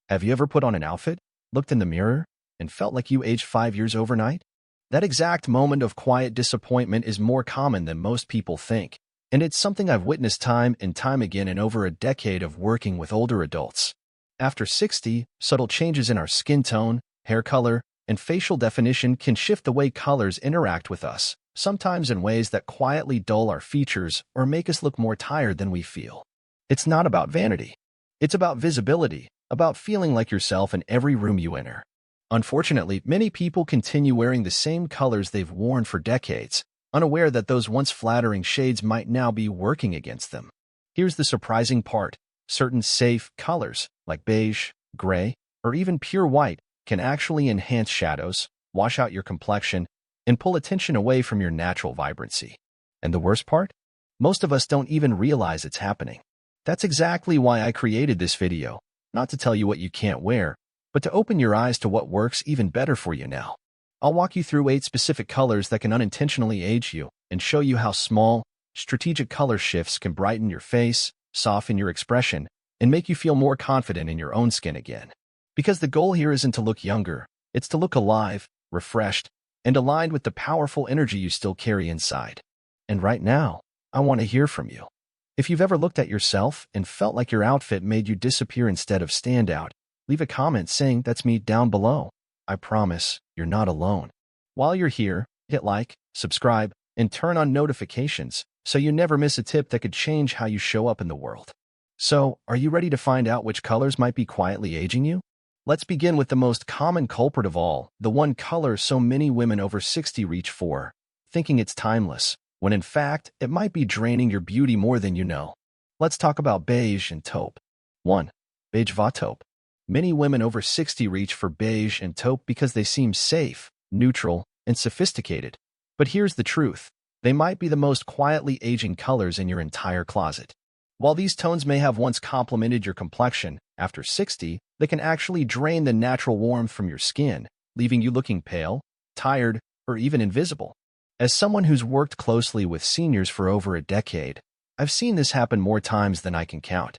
Have you ever put on an outfit, looked in the mirror, and felt like you aged 5 years overnight? That exact moment of quiet disappointment is more common than most people think, and it's something I've witnessed time and time again in over a decade of working with older adults. After 60, subtle changes in our skin tone, hair color, and facial definition can shift the way colors interact with us, sometimes in ways that quietly dull our features or make us look more tired than we feel. It's not about vanity. It's about visibility, about feeling like yourself in every room you enter. Unfortunately, many people continue wearing the same colors they've worn for decades, unaware that those once flattering shades might now be working against them. Here's the surprising part. Certain safe colors, like beige, gray, or even pure white, can actually enhance shadows, wash out your complexion, and pull attention away from your natural vibrancy. And the worst part? Most of us don't even realize it's happening. That's exactly why I created this video, not to tell you what you can't wear, but to open your eyes to what works even better for you now. I'll walk you through 8 specific colors that can unintentionally age you and show you how small, strategic color shifts can brighten your face, soften your expression, and make you feel more confident in your own skin again. Because the goal here isn't to look younger, it's to look alive, refreshed, and aligned with the powerful energy you still carry inside. And right now, I want to hear from you. If you've ever looked at yourself and felt like your outfit made you disappear instead of stand out, leave a comment saying that's me down below. I promise you're not alone. While you're here, hit like, subscribe, and turn on notifications so you never miss a tip that could change how you show up in the world. So, are you ready to find out which colors might be quietly aging you? Let's begin with the most common culprit of all, the one color so many women over 60 reach for, thinking it's timeless, when in fact, it might be draining your beauty more than you know. Let's talk about beige and taupe. 1. Beige va taupe. Many women over 60 reach for beige and taupe because they seem safe, neutral, and sophisticated. But here's the truth. They might be the most quietly aging colors in your entire closet. While these tones may have once complemented your complexion, after 60, they can actually drain the natural warmth from your skin, leaving you looking pale, tired, or even invisible. As someone who's worked closely with seniors for over a decade, I've seen this happen more times than I can count.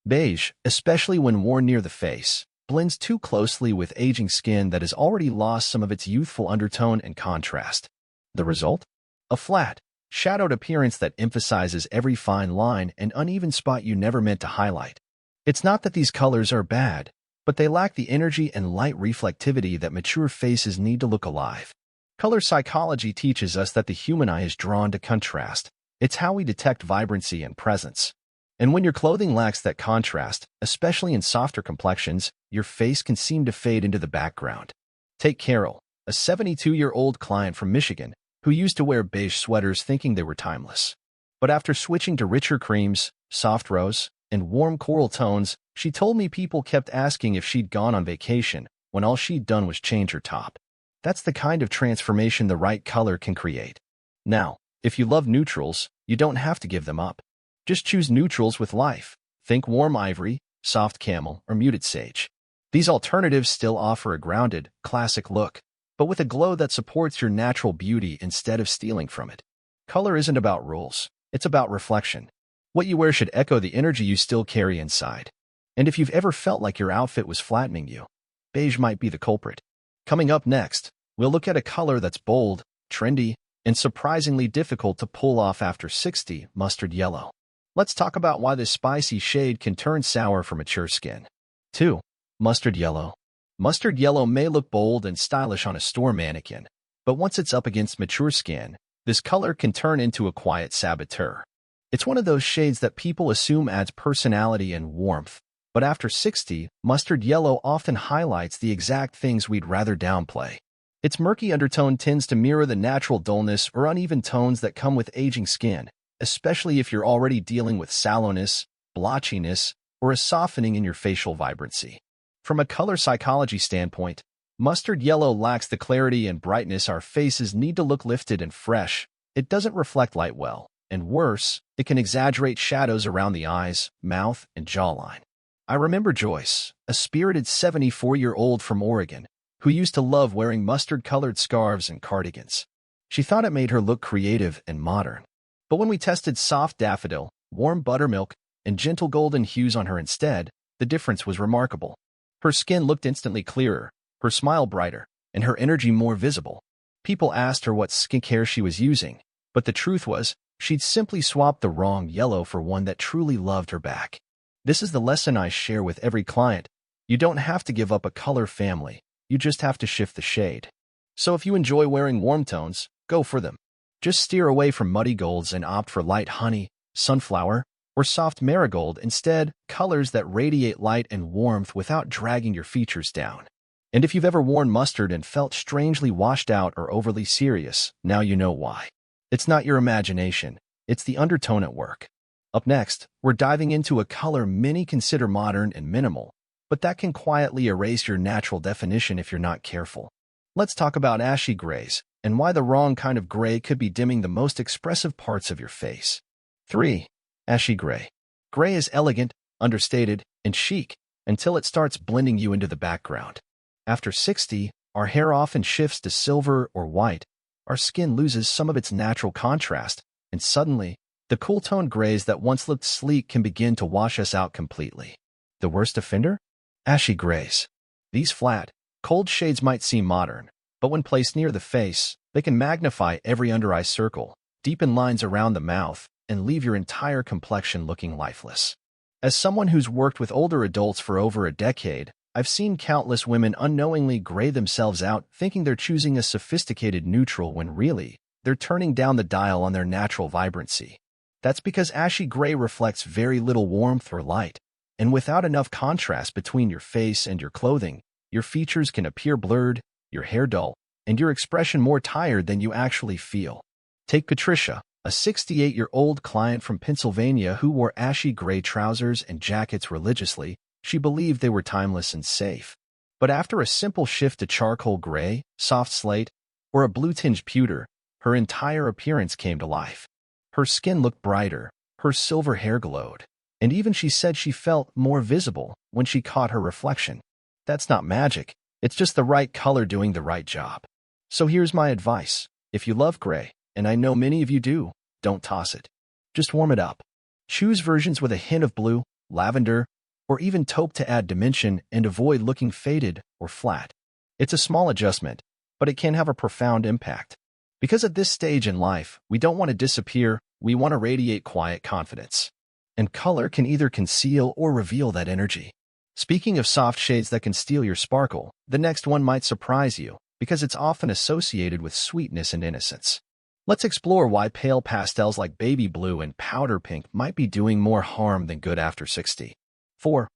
Beige, especially when worn near the face, blends too closely with aging skin that has already lost some of its youthful undertone and contrast. The result? A flat, shadowed appearance that emphasizes every fine line and uneven spot you never meant to highlight. It's not that these colors are bad, but they lack the energy and light reflectivity that mature faces need to look alive. Color psychology teaches us that the human eye is drawn to contrast. It's how we detect vibrancy and presence. And when your clothing lacks that contrast, especially in softer complexions, your face can seem to fade into the background. Take Carol, a 72-year-old client from Michigan, who used to wear beige sweaters thinking they were timeless. But after switching to richer creams, soft rose, and warm coral tones, she told me people kept asking if she'd gone on vacation, when all she'd done was change her top. That's the kind of transformation the right color can create. Now, if you love neutrals, you don't have to give them up. Just choose neutrals with life. Think warm ivory, soft camel, or muted sage. These alternatives still offer a grounded, classic look, but with a glow that supports your natural beauty instead of stealing from it. Color isn't about rules. It's about reflection. What you wear should echo the energy you still carry inside. And if you've ever felt like your outfit was flattening you, beige might be the culprit. Coming up next, we'll look at a color that's bold, trendy, and surprisingly difficult to pull off after 60, mustard yellow. Let's talk about why this spicy shade can turn sour for mature skin. 2. Mustard yellow. Mustard yellow may look bold and stylish on a store mannequin, but once it's up against mature skin, this color can turn into a quiet saboteur. It's one of those shades that people assume adds personality and warmth, but after 60, mustard yellow often highlights the exact things we'd rather downplay. Its murky undertone tends to mirror the natural dullness or uneven tones that come with aging skin, especially if you're already dealing with sallowness, blotchiness, or a softening in your facial vibrancy. From a color psychology standpoint, mustard yellow lacks the clarity and brightness our faces need to look lifted and fresh. It doesn't reflect light well, and worse, it can exaggerate shadows around the eyes, mouth, and jawline. I remember Joyce, a spirited 74-year-old from Oregon, who used to love wearing mustard-colored scarves and cardigans. She thought it made her look creative and modern. But when we tested soft daffodil, warm buttermilk, and gentle golden hues on her instead, the difference was remarkable. Her skin looked instantly clearer, her smile brighter, and her energy more visible. People asked her what skincare she was using, but the truth was, she'd simply swapped the wrong yellow for one that truly loved her back. This is the lesson I share with every client. You don't have to give up a color family, you just have to shift the shade. So if you enjoy wearing warm tones, go for them. Just steer away from muddy golds and opt for light honey, sunflower, or soft marigold instead, colors that radiate light and warmth without dragging your features down. And if you've ever worn mustard and felt strangely washed out or overly serious, now you know why. It's not your imagination, it's the undertone at work. Up next, we're diving into a color many consider modern and minimal, but that can quietly erase your natural definition if you're not careful. Let's talk about ashy grays, and why the wrong kind of gray could be dimming the most expressive parts of your face. 3. Ashy gray. Gray is elegant, understated, and chic, until it starts blending you into the background. After 60, our hair often shifts to silver or white, our skin loses some of its natural contrast, and suddenly, the cool-toned grays that once looked sleek can begin to wash us out completely. The worst offender? Ashy grays. These flat, cold shades might seem modern, but when placed near the face, they can magnify every under-eye circle, deepen lines around the mouth, and leave your entire complexion looking lifeless. As someone who's worked with older adults for over a decade, I've seen countless women unknowingly gray themselves out thinking they're choosing a sophisticated neutral when really, they're turning down the dial on their natural vibrancy. That's because ashy gray reflects very little warmth or light, and without enough contrast between your face and your clothing, your features can appear blurred, your hair dull, and your expression more tired than you actually feel. Take Patricia, a 68-year-old client from Pennsylvania who wore ashy gray trousers and jackets religiously. She believed they were timeless and safe. But after a simple shift to charcoal gray, soft slate, or a blue-tinged pewter, her entire appearance came to life. Her skin looked brighter, her silver hair glowed, and even she said she felt more visible when she caught her reflection. That's not magic, it's just the right color doing the right job. So here's my advice. If you love gray, and I know many of you do, don't toss it. Just warm it up. Choose versions with a hint of blue, lavender, or even taupe to add dimension and avoid looking faded or flat. It's a small adjustment, but it can have a profound impact. Because at this stage in life, we don't want to disappear, we want to radiate quiet confidence. And color can either conceal or reveal that energy. Speaking of soft shades that can steal your sparkle, the next one might surprise you, because it's often associated with sweetness and innocence. Let's explore why pale pastels like baby blue and powder pink might be doing more harm than good after 60. 4.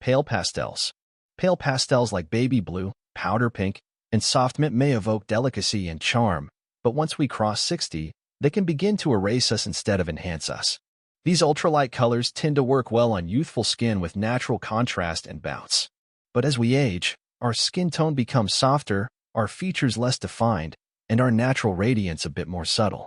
Pale pastels. Pale pastels like baby blue, powder pink, and soft mint may evoke delicacy and charm, but once we cross 60, they can begin to erase us instead of enhance us. These ultralight colors tend to work well on youthful skin with natural contrast and bounce. But as we age, our skin tone becomes softer, our features less defined, and our natural radiance a bit more subtle.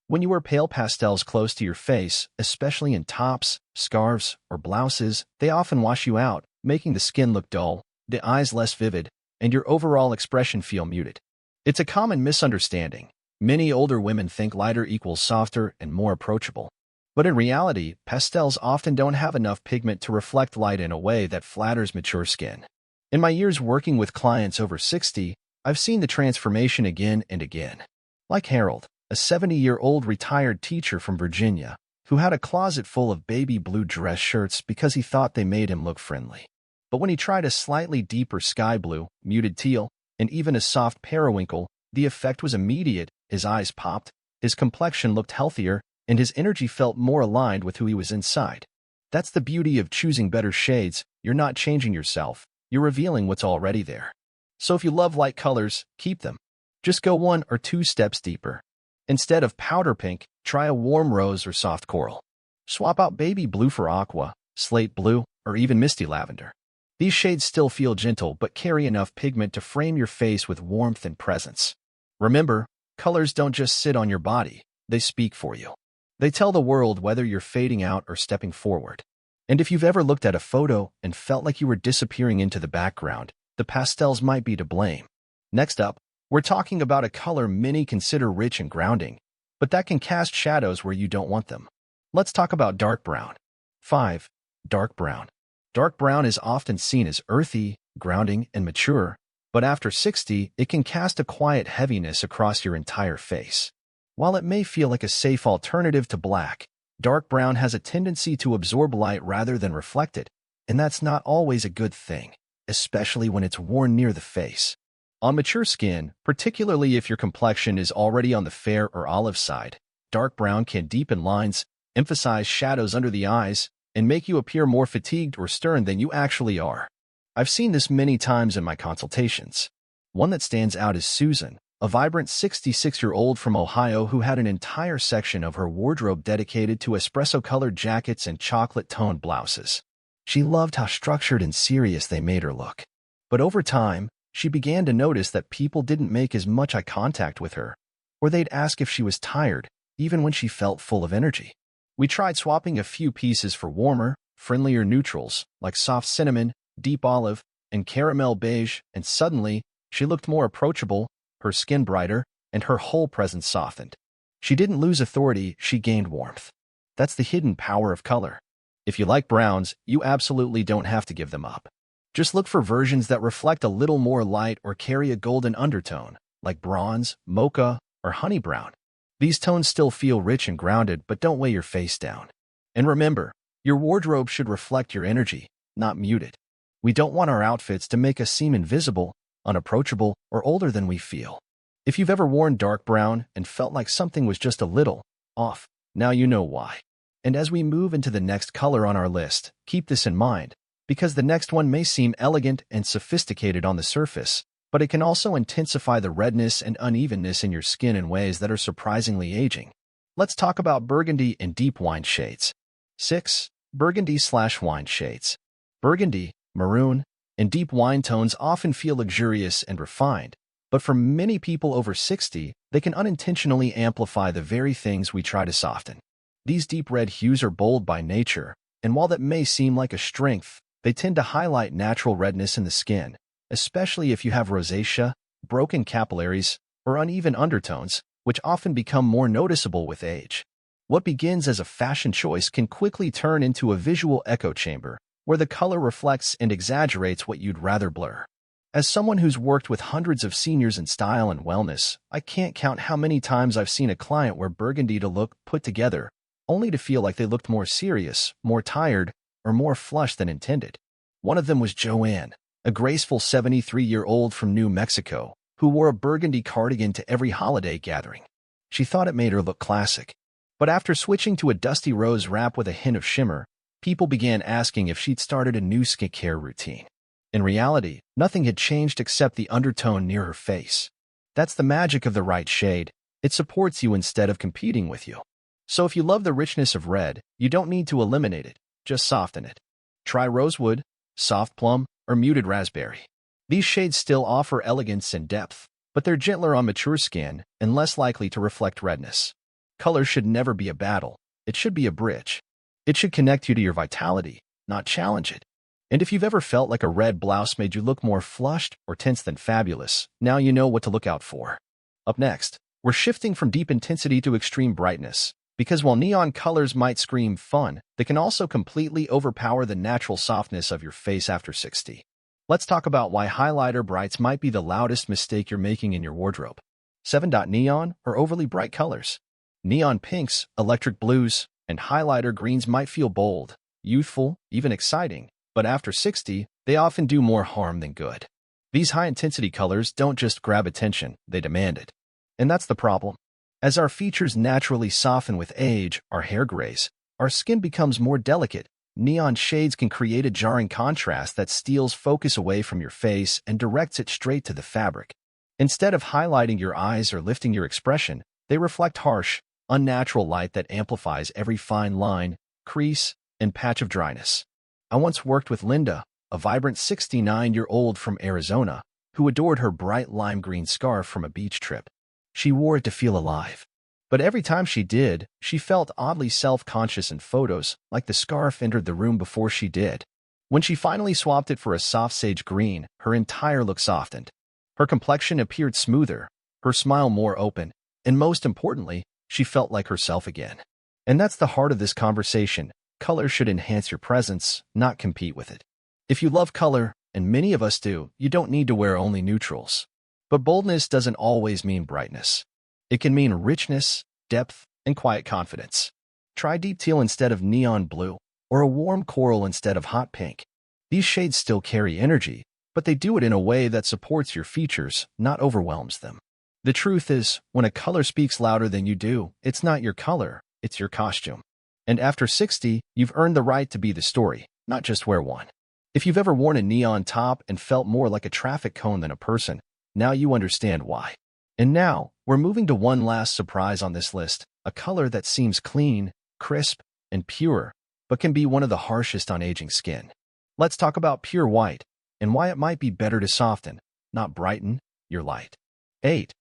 When you wear pale pastels close to your face, especially in tops, scarves, or blouses, they often wash you out, making the skin look dull, the eyes less vivid, and your overall expression feel muted. It's a common misunderstanding. Many older women think lighter equals softer and more approachable. But in reality, pastels often don't have enough pigment to reflect light in a way that flatters mature skin. In my years working with clients over 60, I've seen the transformation again and again. Like Harold, a 70-year-old retired teacher from Virginia, who had a closet full of baby blue dress shirts because he thought they made him look friendly. But when he tried a slightly deeper sky blue, muted teal, and even a soft periwinkle, the effect was immediate. His eyes popped, his complexion looked healthier, and his energy felt more aligned with who he was inside. That's the beauty of choosing better shades. You're not changing yourself, you're revealing what's already there. So if you love light colors, keep them. Just go 1 or 2 steps deeper. Instead of powder pink, try a warm rose or soft coral. Swap out baby blue for aqua, slate blue, or even misty lavender. These shades still feel gentle but carry enough pigment to frame your face with warmth and presence. Remember, colors don't just sit on your body, they speak for you. They tell the world whether you're fading out or stepping forward. And if you've ever looked at a photo and felt like you were disappearing into the background, the pastels might be to blame. Next up, we're talking about a color many consider rich and grounding, but that can cast shadows where you don't want them. Let's talk about dark brown. 5. Dark brown. Dark brown is often seen as earthy, grounding, and mature, but after 60, it can cast a quiet heaviness across your entire face. While it may feel like a safe alternative to black, dark brown has a tendency to absorb light rather than reflect it, and that's not always a good thing, especially when it's worn near the face. On mature skin, particularly if your complexion is already on the fair or olive side, dark brown can deepen lines, emphasize shadows under the eyes, and make you appear more fatigued or stern than you actually are. I've seen this many times in my consultations. One that stands out is Susan, a vibrant 66-year-old from Ohio who had an entire section of her wardrobe dedicated to espresso-colored jackets and chocolate-toned blouses. She loved how structured and serious they made her look. But over time, she began to notice that people didn't make as much eye contact with her, or they'd ask if she was tired, even when she felt full of energy. We tried swapping a few pieces for warmer, friendlier neutrals, like soft cinnamon, deep olive, and caramel beige, and suddenly, she looked more approachable, her skin brighter, and her whole presence softened. She didn't lose authority, she gained warmth. That's the hidden power of color. If you like browns, you absolutely don't have to give them up. Just look for versions that reflect a little more light or carry a golden undertone, like bronze, mocha, or honey brown. These tones still feel rich and grounded, but don't weigh your face down. And remember, your wardrobe should reflect your energy, not mute it. We don't want our outfits to make us seem invisible, unapproachable, or older than we feel. If you've ever worn dark brown and felt like something was just a little off, now you know why. And as we move into the next color on our list, keep this in mind, because the next one may seem elegant and sophisticated on the surface, but it can also intensify the redness and unevenness in your skin in ways that are surprisingly aging. Let's talk about burgundy and deep wine shades. 6. Burgundy/wine shades. Burgundy, maroon, and deep wine tones often feel luxurious and refined, but for many people over 60, they can unintentionally amplify the very things we try to soften. These deep red hues are bold by nature, and while that may seem like a strength, they tend to highlight natural redness in the skin, especially if you have rosacea, broken capillaries, or uneven undertones, which often become more noticeable with age. What begins as a fashion choice can quickly turn into a visual echo chamber, where the color reflects and exaggerates what you'd rather blur. As someone who's worked with hundreds of seniors in style and wellness, I can't count how many times I've seen a client wear burgundy to look put together, only to feel like they looked more serious, more tired, or more flushed than intended. One of them was Joanne, a graceful 73-year-old from New Mexico, who wore a burgundy cardigan to every holiday gathering. She thought it made her look classic. But after switching to a dusty rose wrap with a hint of shimmer, people began asking if she'd started a new skincare routine. In reality, nothing had changed except the undertone near her face. That's the magic of the right shade. It supports you instead of competing with you. So if you love the richness of red, you don't need to eliminate it, just soften it. Try rosewood, soft plum, or muted raspberry. These shades still offer elegance and depth, but they're gentler on mature skin and less likely to reflect redness. Color should never be a battle. It should be a bridge. It should connect you to your vitality, not challenge it. And if you've ever felt like a red blouse made you look more flushed or tense than fabulous, now you know what to look out for. Up next, we're shifting from deep intensity to extreme brightness, because while neon colors might scream fun, they can also completely overpower the natural softness of your face after 60. Let's talk about why highlighter brights might be the loudest mistake you're making in your wardrobe. 7. Neon or overly bright colors. Neon pinks, electric blues, and highlighter greens might feel bold, youthful, even exciting, but after 60, they often do more harm than good. These high-intensity colors don't just grab attention, they demand it. And that's the problem. As our features naturally soften with age, our hair grays, our skin becomes more delicate. Neon shades can create a jarring contrast that steals focus away from your face and directs it straight to the fabric. Instead of highlighting your eyes or lifting your expression, they reflect harsh, unnatural light that amplifies every fine line, crease, and patch of dryness. I once worked with Linda, a vibrant 69-year-old from Arizona, who adored her bright lime green scarf from a beach trip. She wore it to feel alive. But every time she did, she felt oddly self-conscious in photos, like the scarf entered the room before she did. When she finally swapped it for a soft sage green, her entire look softened. Her complexion appeared smoother, her smile more open, and most importantly, she felt like herself again. And that's the heart of this conversation. Color should enhance your presence, not compete with it. If you love color, and many of us do, you don't need to wear only neutrals. But boldness doesn't always mean brightness. It can mean richness, depth, and quiet confidence. Try deep teal instead of neon blue, or a warm coral instead of hot pink. These shades still carry energy, but they do it in a way that supports your features, not overwhelms them. The truth is, when a color speaks louder than you do, it's not your color, it's your costume. And after 60, you've earned the right to be the story, not just wear one. If you've ever worn a neon top and felt more like a traffic cone than a person, now you understand why. And now, we're moving to one last surprise on this list, a color that seems clean, crisp, and pure, but can be one of the harshest on aging skin. Let's talk about pure white, and why it might be better to soften, not brighten, your light. 8.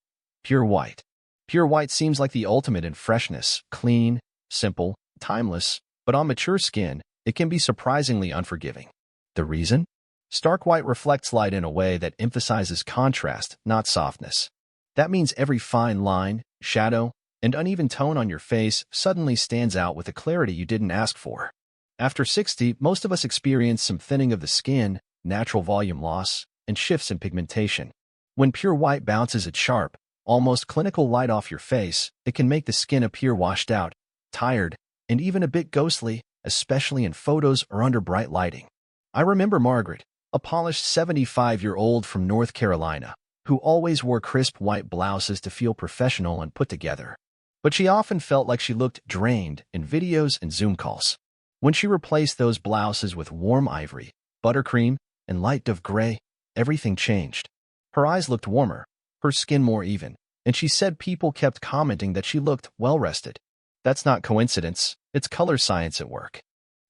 Pure white. Pure white seems like the ultimate in freshness, clean, simple, timeless, but on mature skin, it can be surprisingly unforgiving. The reason? Stark white reflects light in a way that emphasizes contrast, not softness. That means every fine line, shadow, and uneven tone on your face suddenly stands out with a clarity you didn't ask for. After 60, most of us experience some thinning of the skin, natural volume loss, and shifts in pigmentation. When pure white bounces its sharp, almost clinical light off your face, it can make the skin appear washed out, tired, and even a bit ghostly, especially in photos or under bright lighting. I remember Margaret, a polished 75-year-old from North Carolina, who always wore crisp white blouses to feel professional and put together. But she often felt like she looked drained in videos and Zoom calls. When she replaced those blouses with warm ivory, buttercream, and light dove gray, everything changed. Her eyes looked warmer, her skin more even, and she said people kept commenting that she looked well-rested. That's not coincidence, it's color science at work.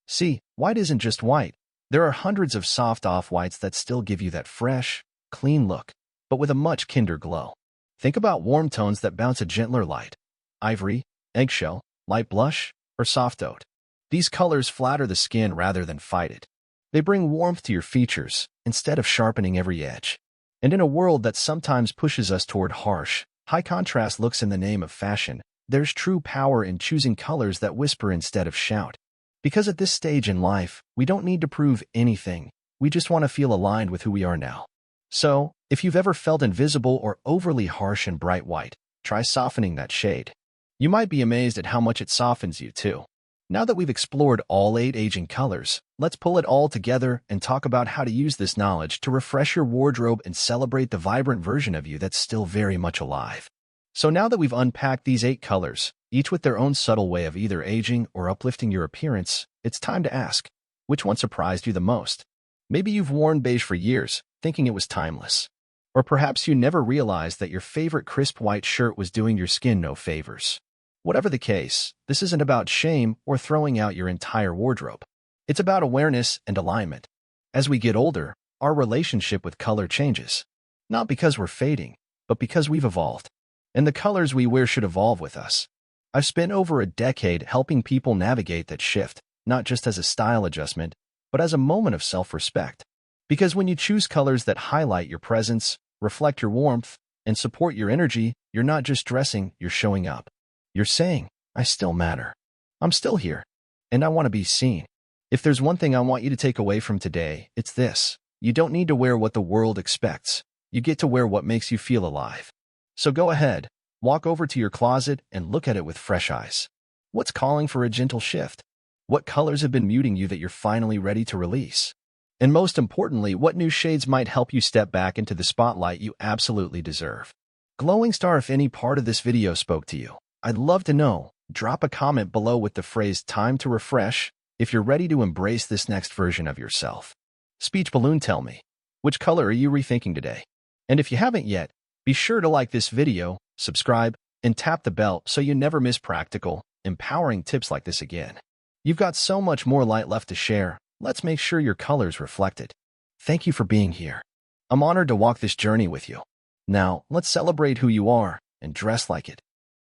See, white isn't just white. There are hundreds of soft off-whites that still give you that fresh, clean look, but with a much kinder glow. Think about warm tones that bounce a gentler light. Ivory, eggshell, light blush, or soft oat. These colors flatter the skin rather than fight it. They bring warmth to your features, instead of sharpening every edge. And in a world that sometimes pushes us toward harsh, high-contrast looks in the name of fashion, there's true power in choosing colors that whisper instead of shout. Because at this stage in life, we don't need to prove anything, we just want to feel aligned with who we are now. So, if you've ever felt invisible or overly harsh in bright white, try softening that shade. You might be amazed at how much it softens you, too. Now that we've explored all 8 aging colors, let's pull it all together and talk about how to use this knowledge to refresh your wardrobe and celebrate the vibrant version of you that's still very much alive. So now that we've unpacked these 8 colors, each with their own subtle way of either aging or uplifting your appearance, it's time to ask, which one surprised you the most? Maybe you've worn beige for years, thinking it was timeless. Or perhaps you never realized that your favorite crisp white shirt was doing your skin no favors. Whatever the case, this isn't about shame or throwing out your entire wardrobe. It's about awareness and alignment. As we get older, our relationship with color changes. Not because we're fading, but because we've evolved. And the colors we wear should evolve with us. I've spent over a decade helping people navigate that shift, not just as a style adjustment, but as a moment of self-respect. Because when you choose colors that highlight your presence, reflect your warmth, and support your energy, you're not just dressing, you're showing up. You're saying, I still matter. I'm still here, and I want to be seen. If there's one thing I want you to take away from today, it's this. You don't need to wear what the world expects. You get to wear what makes you feel alive. So go ahead, walk over to your closet and look at it with fresh eyes. What's calling for a gentle shift? What colors have been muting you that you're finally ready to release? And most importantly, what new shades might help you step back into the spotlight you absolutely deserve? Glowing star, if any part of this video spoke to you, I'd love to know. Drop a comment below with the phrase "time to refresh" if you're ready to embrace this next version of yourself. Speech balloon, tell me, which color are you rethinking today? And if you haven't yet, be sure to like this video, subscribe, and tap the bell so you never miss practical, empowering tips like this again. You've got so much more light left to share. Let's make sure your colors reflect it. Thank you for being here. I'm honored to walk this journey with you. Now, let's celebrate who you are and dress like it.